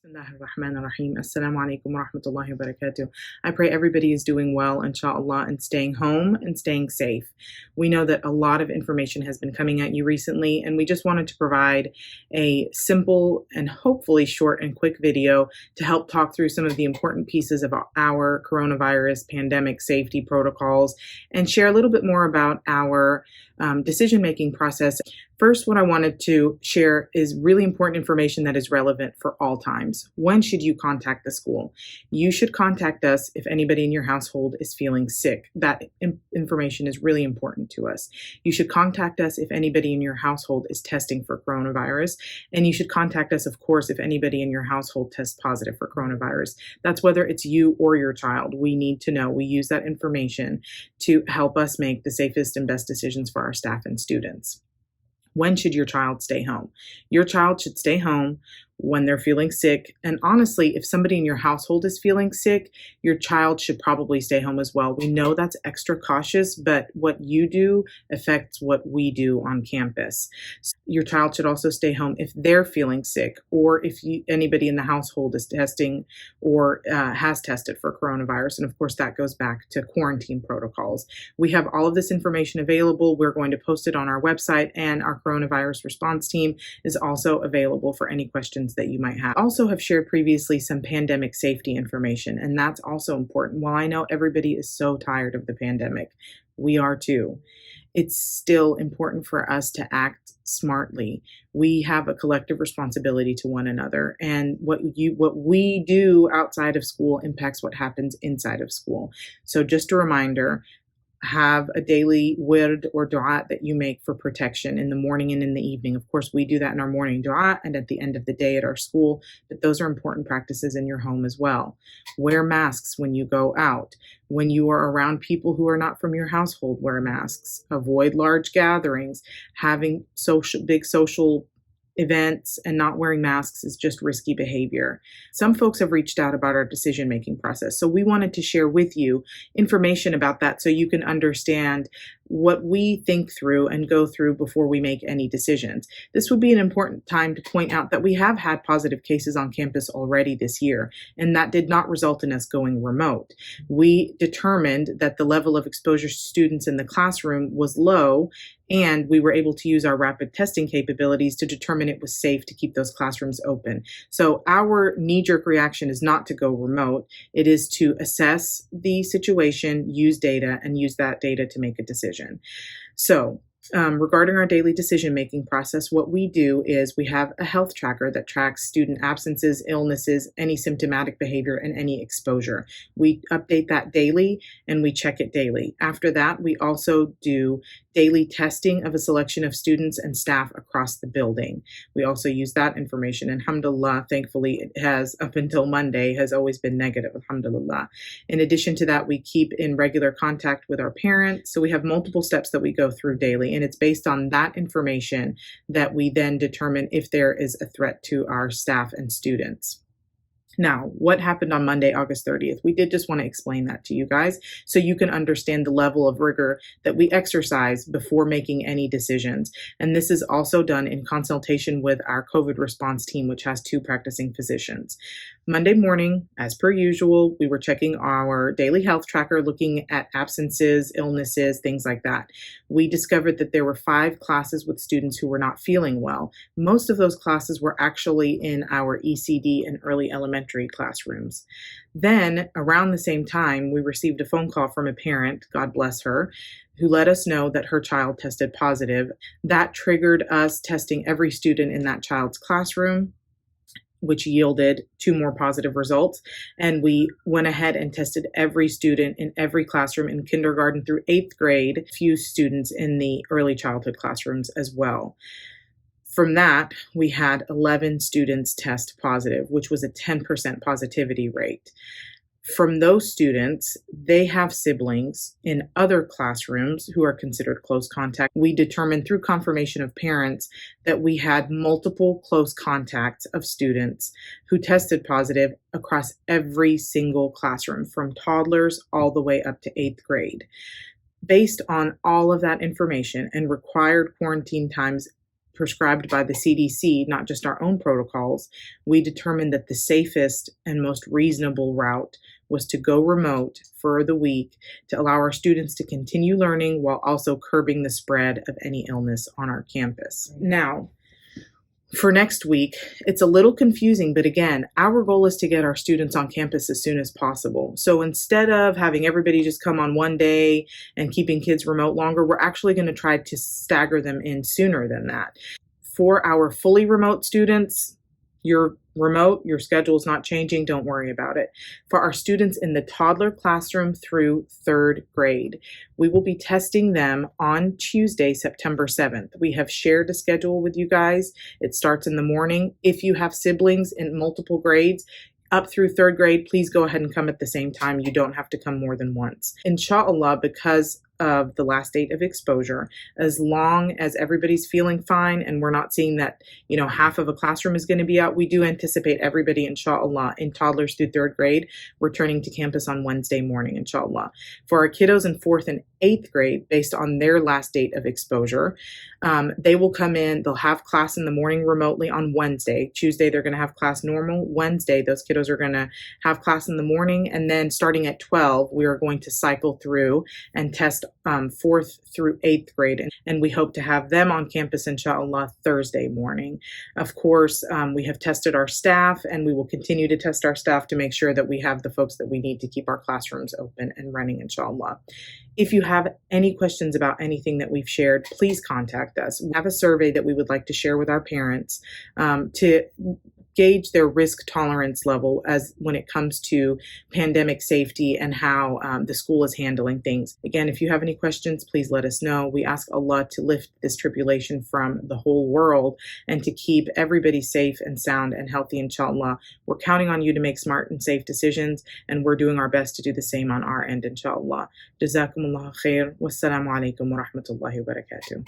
Bismillahirrahmanirrahim. Assalamu alaikum wa rahmatullahi wa barakatuh. I pray everybody is doing well, inshallah, and staying home and staying safe. We know that a lot of information has been coming at you recently, and we just wanted to provide a simple and hopefully short and quick video to help talk through some of the important pieces of our coronavirus pandemic safety protocols and share a little bit more about our decision-making process. First, what I wanted to share is really important information that is relevant for all times. When should you contact the school? You should contact us if anybody in your household is feeling sick. That information is really important to us. You should contact us if anybody in your household is testing for coronavirus. And you should contact us, of course, if anybody in your household tests positive for coronavirus. That's whether it's you or your child. We need to know. We use that information to help us make the safest and best decisions for our staff and students. When should your child stay home? Your child should stay home when they're feeling sick. And honestly, if somebody in your household is feeling sick, your child should probably stay home as well. We know that's extra cautious, but what you do affects what we do on campus. So your child should also stay home if they're feeling sick, or if anybody in the household is testing or has tested for coronavirus. And of course, that goes back to quarantine protocols. We have all of this information available. We're going to post it on our website, and our coronavirus response team is also available for any questions that you might have. Also have shared previously some pandemic safety information, and that's also important. While I know everybody is so tired of the pandemic, we are too. It's still important for us to act smartly. We have a collective responsibility to one another, and what we do outside of school impacts what happens inside of school. So just a reminder, have a daily wird or dua that you make for protection in the morning and in the evening. Of course, we do that in our morning dua and at the end of the day at our school, but those are important practices in your home as well. Wear masks when you go out. When you are around people who are not from your household, wear masks. Avoid large gatherings. Having big social events and not wearing masks is just risky behavior. Some folks have reached out about our decision-making process, so we wanted to share with you information about that so you can understand what we think through and go through before we make any decisions. This would be an important time to point out that we have had positive cases on campus already this year, and that did not result in us going remote. We determined that the level of exposure to students in the classroom was low, and we were able to use our rapid testing capabilities to determine it was safe to keep those classrooms open. So our knee-jerk reaction is not to go remote. It is to assess the situation, use data, and use that data to make a decision. So regarding our daily decision-making process, what we do is we have a health tracker that tracks student absences, illnesses, any symptomatic behavior, and any exposure. We update that daily and we check it daily. After that, we also do daily testing of a selection of students and staff across the building. We also use that information, and alhamdulillah, thankfully, it has, up until Monday, has always been negative, alhamdulillah. In addition to that, we keep in regular contact with our parents. So we have multiple steps that we go through daily, and it's based on that information that we then determine if there is a threat to our staff and students. Now, what happened on Monday, August 30th? We did just want to explain that to you guys so you can understand the level of rigor that we exercise before making any decisions. And this is also done in consultation with our COVID response team, which has 2 practicing physicians. Monday morning, as per usual, we were checking our daily health tracker, looking at absences, illnesses, things like that. We discovered that there were 5 classes with students who were not feeling well. Most of those classes were actually in our ECD and early elementary classrooms. Then, around the same time, we received a phone call from a parent, God bless her, who let us know that her child tested positive. That triggered us testing every student in that child's classroom, which yielded 2 more positive results. And we went ahead and tested every student in every classroom in kindergarten through 8th grade, a few students in the early childhood classrooms as well. From that, we had 11 students test positive, which was a 10% positivity rate. From those students, they have siblings in other classrooms who are considered close contact. We determined through confirmation of parents that we had multiple close contacts of students who tested positive across every single classroom, from toddlers all the way up to 8th grade. Based on all of that information and required quarantine times prescribed by the CDC, not just our own protocols, we determined that the safest and most reasonable route was to go remote for the week to allow our students to continue learning while also curbing the spread of any illness on our campus. Now, for next week, it's a little confusing, but again, our goal is to get our students on campus as soon as possible. So instead of having everybody just come on one day and keeping kids remote longer, we're actually going to try to stagger them in sooner than that. For our fully remote students, you're remote, your schedule is not changing, don't worry about it. For our students in the toddler classroom through third grade, we will be testing them on Tuesday, September 7th. We have shared a schedule with you guys. It starts in the morning. If you have siblings in multiple grades, up through third grade, please go ahead and come at the same time. You don't have to come more than once. Inshallah, because of the last date of exposure, as long as everybody's feeling fine and we're not seeing that, half of a classroom is going to be out, we do anticipate everybody, inshallah, in toddlers through third grade returning to campus on Wednesday morning, inshallah. For our kiddos in fourth and eighth grade, based on their last date of exposure, they will come in, they'll have class in the morning remotely on Wednesday. Tuesday, they're going to have class normal. Wednesday, those kiddos are going to have class in the morning. And then starting at 12, we are going to cycle through and test fourth through eighth grade. And we hope to have them on campus, inshallah, Thursday morning. Of course, we have tested our staff and we will continue to test our staff to make sure that we have the folks that we need to keep our classrooms open and running, inshallah. If you have any questions about anything that we've shared, please contact us. We have a survey that we would like to share with our parents to gauge their risk tolerance level as when it comes to pandemic safety and how the school is handling things. Again, if you have any questions, please let us know. We ask Allah to lift this tribulation from the whole world and to keep everybody safe and sound and healthy, inshallah. We're counting on you to make smart and safe decisions, and we're doing our best to do the same on our end, inshallah. Jazakumullah khair. Wassalamu alaikum wa rahmatullahi wa barakatuh.